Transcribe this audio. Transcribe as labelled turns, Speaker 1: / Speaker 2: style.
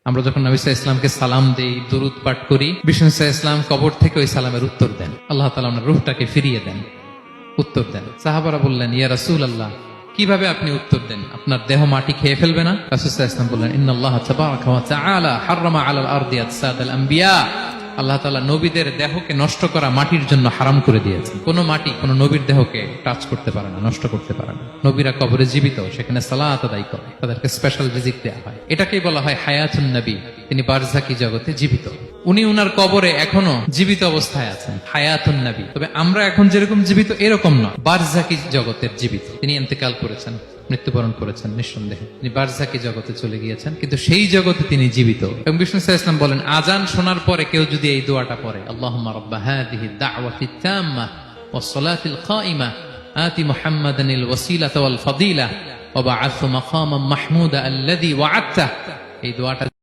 Speaker 1: আমরা যখন নবী সাল্লাল্লাহু আলাইহি ওয়াসাল্লামকে সালাম দেই, দুরূদ পাঠ করি, বিষ্ণু সাল্লাল্লাহু আলাইহি ওয়াসাল্লাম কবর থেকে ওই সালামের উত্তর দেন। আল্লাহ তাআলা ওনার রূহটাকে ফিরিয়ে দেন, উত্তর দেন। সাহাবারা বললেন, ইয়া রাসূলুল্লাহ, কিভাবে আপনি উত্তর দেন? আপনার দেহ মাটি খেয়ে ফেলবে না? রাসূল সাল্লাল্লাহু আলাইহি ওয়াসাল্লাম বললেন, ইন্নাল্লাহ তাবারাকা ওয়া তাআলা হাররামা আলাল আরদি আজসাদাল আম্বিয়া। আল্লাহ তাআলা নবীদের দেহকে নষ্ট করা মাটির জন্য হারাম করে দিয়েছেন। কোন মাটি কোন নবীর দেহকে টাচ করতে পারে না, নষ্ট করতে পারে না। নবীরা কবরে জীবিত, সেখানে সালাত আদায় করে, তাদেরকে স্পেশাল রিজিক দেওয়া হয়। এটাকেই বলা হয় হায়াতুন নবী। তিনি বারজাকি জগতে জীবিত, উনি উনার কবরে এখনো জীবিত অবস্থায় আছেন, হায়াতুন নবী। তবে আমরা এখন যেরকম জীবিত এরকম নয়, বারজাকি জগতের জীবিত। তিনি ইন্তেকাল করেছেন, মৃত্যুবরণ করেছেন, নিঃসন্দেহে তিনি বারজাকি জগতে চলে গিয়েছেন, কিন্তু সেই জগতে তিনি জীবিত। এবং বিষ্ণু সাল্লাল্লাহু আলাইহি ওয়াসাল্লাম বলেন, আজান শোনার পরে কেউ যদি এই দোয়াটা পড়ে, আল্লাহুম্মা রাব্বা হাযিহি দাওয়াতিত তাম্মা ওয়াস সালাতিল কাইমা আতি মুহাম্মাদানিল ওয়াসিলাতা ওয়াল ফাদিলা ওয়া বা'আথহু মাকামান মাহমুদা আল্লাযী ওয়া'আদতা, এই দোয়াটা